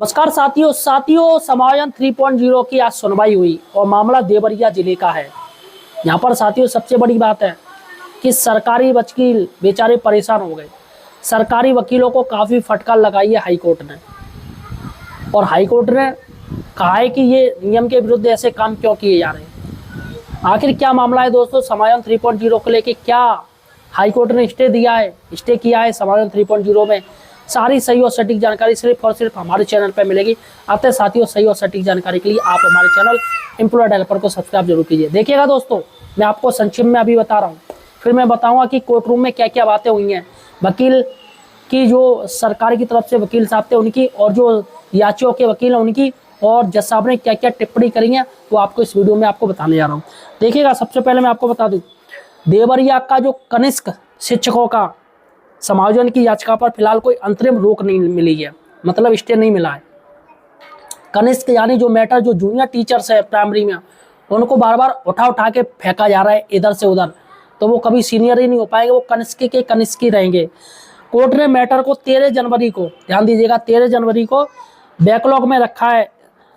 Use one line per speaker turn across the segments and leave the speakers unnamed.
नमस्कार साथियों समायोजन 3.0 की आज सुनवाई हुई और मामला देवरिया जिले का है। यहाँ पर साथियों सबसे बड़ी बात है कि सरकारी वकील बेचारे परेशान हो गए। सरकारी वकीलों को काफ़ी फटकार लगाई है हाईकोर्ट ने, और हाईकोर्ट ने कहा है कि ये नियम के विरुद्ध ऐसे काम क्यों किए जा रहे हैं। आखिर क्या मामला है दोस्तों, समायोजन 3.0 को लेके क्या हाईकोर्ट ने स्टे किया है समायोजन 3.0 में। सारी सही और सटीक जानकारी सिर्फ और सिर्फ हमारे चैनल पर मिलेगी। आते साथियों सही और सटीक जानकारी के लिए आप हमारे चैनल एम्प्लॉय डेवलपर को सब्सक्राइब जरूर कीजिए। देखिएगा दोस्तों, मैं आपको संक्षिप्त में अभी बता रहा हूँ, फिर मैं बताऊंगा कि कोर्ट रूम में क्या क्या बातें हुई हैं। वकील की जो सरकार की तरफ से वकील साहब थे उनकी, और जो याचियों के वकील हैं उनकी, और जज साहब ने क्या क्या टिप्पणी करी है वो आपको इस वीडियो में आपको बताने जा रहा हूँ। देखिएगा, सबसे पहले मैं आपको बता दूँ, देवरिया का जो कनिष्क शिक्षकों का समायोजन की याचिका पर फिलहाल कोई अंतरिम रोक नहीं मिली है, मतलब स्टे नहीं मिला है। कनिष्क यानी जो मैटर जो जूनियर टीचर्स है प्राइमरी में, उनको बार बार उठा के फेंका जा रहा है इधर से उधर, तो वो कभी सीनियर ही नहीं हो पाएंगे, वो कनिष्क के कनिष्क ही रहेंगे। कोर्ट ने मैटर को 13 जनवरी को, ध्यान दीजिएगा, 13 जनवरी को बैकलॉग में रखा है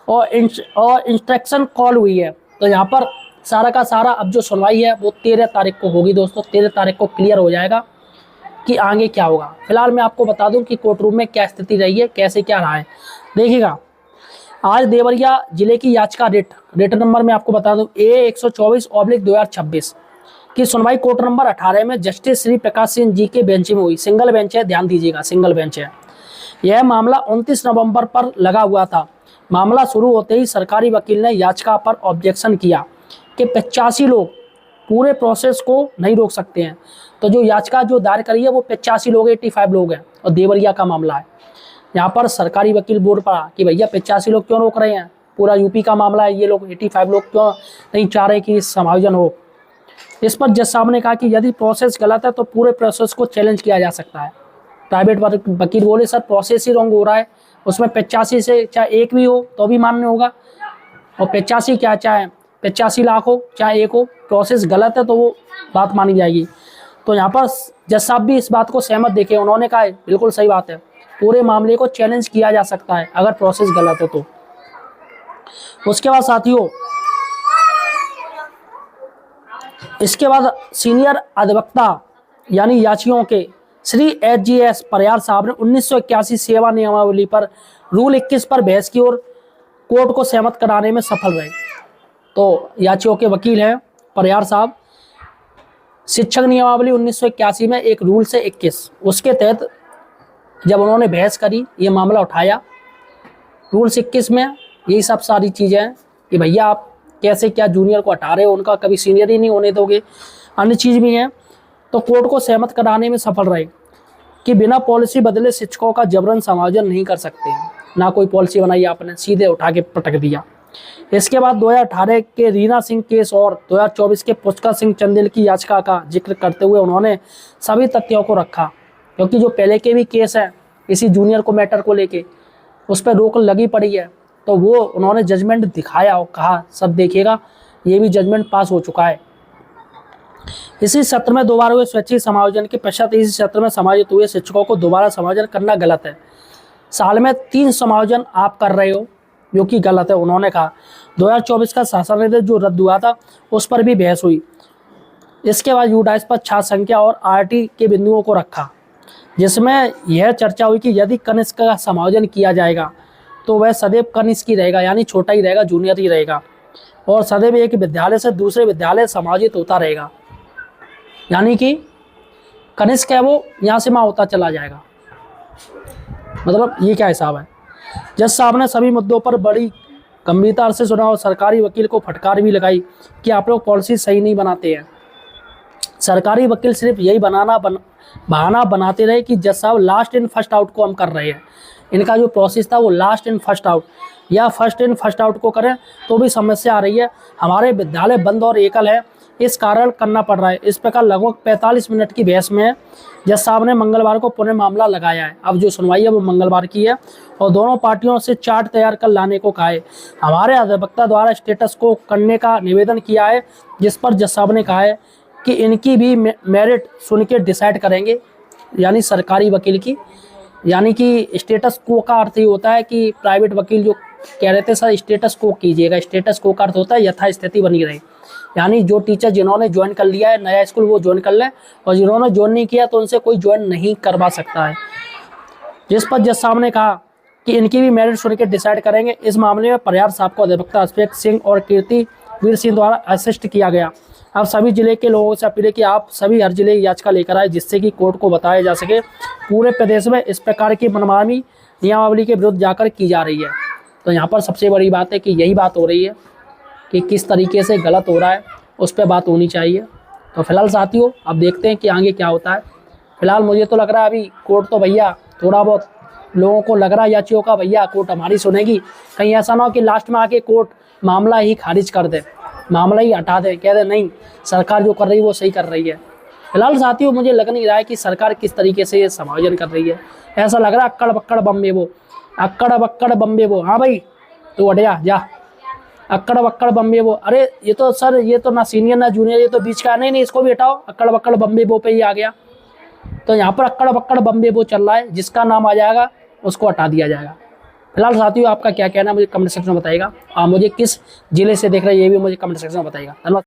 और इंस्ट्रक्शन कॉल हुई है। तो यहाँ पर सारा का सारा अब जो सुनवाई है वो 13 तारीख को होगी दोस्तों। 13 तारीख को क्लियर हो जाएगा कि आगे क्या होगा। फिलहाल मैं आपको बता दूं कि कोर्ट रूम में क्या स्थिति रही है, कैसे क्या रहा है। देखिएगा, आज देवरिया जिले की याचिका रेट नंबर में आपको बता दूं A124/2026 की सुनवाई कोर्ट नंबर 18 में जस्टिस श्री प्रकाश सिंह जी के बेंच में हुई। सिंगल बेंच है, ध्यान दीजिएगा, सिंगल बेंच है। यह मामला 29 नवंबर पर लगा हुआ था। मामला शुरू होते ही सरकारी वकील ने याचिका पर ऑब्जेक्शन किया कि 85 लोग पूरे प्रोसेस को नहीं रोक सकते हैं। तो जो याचिका जो दायर करी है वो 85 लोग, 85 लोग हैं, और देवरिया का मामला है। यहाँ पर सरकारी वकील बोल पड़ा कि भैया 85 लोग क्यों रोक रहे हैं, पूरा यूपी का मामला है, ये लोग 85 लोग क्यों नहीं चाह रहे कि समायोजन हो। इस पर जज साहब ने कहा कि यदि प्रोसेस गलत है तो पूरे प्रोसेस को चैलेंज किया जा सकता है। प्राइवेट वकील बोले सर प्रोसेस ही रॉन्ग हो रहा है, उसमें 85 से चाहे एक भी हो तो भी मान्य होगा, और 85 क्या, चाहे 85 लाख हो चाहे एक हो, प्रोसेस गलत है तो वो बात मानी जाएगी। तो यहाँ पर जज साहब भी इस बात को सहमत देखे, उन्होंने कहा बिल्कुल सही बात है, पूरे मामले को चैलेंज किया जा सकता है अगर प्रोसेस गलत है तो। उसके बाद साथियों, इसके बाद सीनियर अधिवक्ता यानी याचियों के श्री HGS परिहार साहब ने 1981 सेवा नियमावली पर रूल 21 पर बहस की और कोर्ट को सहमत कराने में सफल रहे। तो याचियों के वकील हैं परिहार साहब, शिक्षक नियमावली 1981 में एक रूल से 21, उसके तहत जब उन्होंने बहस करी, ये मामला उठाया, रूल 21 में यही सब सारी चीज़ें हैं कि भैया आप कैसे क्या जूनियर को हटा रहे हो, उनका कभी सीनियर ही नहीं होने दोगे, अन्य चीज़ भी हैं। तो कोर्ट को सहमत कराने में सफल रहे कि बिना पॉलिसी बदले शिक्षकों का जबरन समायोजन नहीं कर सकते। ना कोई पॉलिसी बनाई आपने, सीधे उठा के पटक दिया। इसके बाद 2018 के रीना सिंह केस और 2024 के पुष्कर सिंह चंदेल की याचिका का जिक्र करते हुए उन्होंने सभी तथ्यों को रखा, क्योंकि जो पहले के भी केस हैं इसी जूनियर को मैटर को लेके उस पर रोक लगी पड़ी है, तो वो उन्होंने जजमेंट दिखाया और कहा सब देखिएगा, ये भी जजमेंट पास हो चुका है। इसी सत्र में दोबारा हुए स्वैच्छिक समायोजन के पश्चात इसी सत्र में समायोजित हुए शिक्षकों को दोबारा समायोजन करना गलत है। साल में 3 समायोजन आप कर रहे हो, जो कि गलत है, उन्होंने कहा। 2024 का शासन निर्देश जो रद्द हुआ था उस पर भी बहस हुई। इसके बाद यूडाइस पर छात्र संख्या और RT के बिंदुओं को रखा, जिसमें यह चर्चा हुई कि यदि कनिष्क का समायोजन किया जाएगा तो वह सदैव कनिष्क ही रहेगा, यानी छोटा ही रहेगा, जूनियर ही रहेगा, और सदैव एक विद्यालय से दूसरे विद्यालय समायोजित होता रहेगा, यानी कि कनिष्क है वो यहाँ से वहाँ होता चला जाएगा। मतलब ये क्या हिसाब है। जज साहब ने सभी मुद्दों पर बड़ी गंभीरता से सुना और सरकारी वकील को फटकार भी लगाई कि आप लोग पॉलिसी सही नहीं बनाते हैं। सरकारी वकील सिर्फ यही बहाना बनाते रहे कि जज साहब लास्ट इन फर्स्ट आउट को हम कर रहे हैं। इनका जो प्रोसेस था वो लास्ट इन फर्स्ट आउट या फर्स्ट इन फर्स्ट आउट को करें तो भी समस्या आ रही है। हमारे विद्यालय बंद और एकल है, इस कारण करना पड़ रहा है। इस प्रकार लगभग 45 मिनट की बहस में जज साहब ने मंगलवार को पुनः मामला लगाया है। अब जो सुनवाई है वो मंगलवार की है और दोनों पार्टियों से चार्ट तैयार कर लाने को कहा है। हमारे अधिवक्ता द्वारा स्टेटस को करने का निवेदन किया है, जिस पर जज साहब ने कहा है कि इनकी भी मेरिट सुन के डिसाइड करेंगे, यानी सरकारी वकील की यानी कि स्टेटस को का अर्थ ये होता है कि प्राइवेट वकील जो कह रहे थे सर स्टेटस को कीजिएगा, स्टेटस को का अर्थ होता है यथास्थिति बनी रहे, यानी जो टीचर जिन्होंने ज्वाइन कर लिया है नया स्कूल वो ज्वाइन कर लें, और जिन्होंने ज्वाइन नहीं किया तो उनसे कोई ज्वाइन नहीं करवा सकता है। जिस पर जज साहब ने कहा कि इनकी भी मेरिट सुन के डिसाइड करेंगे। इस मामले में प्रयार साहब को अधिवक्ता अभिषेक सिंह और कीर्ति वीर सिंह द्वारा असिस्ट किया गया। अब सभी जिले के लोगों से अपील है कि आप सभी हर जिले की याचिका लेकर आए, जिससे कि कोर्ट को बताया जा सके पूरे प्रदेश में इस प्रकार की मनमानी नियमावली के विरुद्ध जाकर की जा रही है। तो यहाँ पर सबसे बड़ी बात है कि यही बात हो रही है कि किस तरीके से गलत हो रहा है, उस पर बात होनी चाहिए। तो फिलहाल साथियों अब देखते हैं कि आगे क्या होता है। फिलहाल मुझे तो लग रहा है अभी कोर्ट तो भैया थोड़ा बहुत लोगों को लग रहा है याचियों का भैया कोर्ट हमारी सुनेगी, कहीं ऐसा ना हो कि लास्ट में आके कोर्ट मामला ही खारिज कर दे, मामला ही हटा दे, कह दे नहीं सरकार जो कर रही है वो सही कर रही है। फिलहाल साथियों मुझे लग नहीं रहा है कि सरकार किस तरीके से ये समायोजन कर रही है। ऐसा लग रहा है अक्कड़ बक्कड़ बम्बे वो, अक्कड़ बक्कड़ बम्बे वो। हाँ भाई तू हटिया जा, अक्कड़ बक्कड़ बम्बे वो। अरे ये तो सर ये तो ना सीनियर ना जूनियर, ये तो बीच का नहीं, इसको भी हटाओ, अक्कड़ बक्कड़ बम्बे वो पे ही आ गया। तो यहाँ पर अक्कड़ बक्कड़ बम्बे वो चल रहा है, जिसका नाम आ जाएगा उसको हटा दिया जाएगा। फिलहाल साथियों आपका क्या कहना है मुझे कमेंट सेक्शन में बताइएगा। मुझे किस जिले से देख रहे हैं ये भी मुझे कमेंट सेक्शन में बताइएगा। धन्यवाद।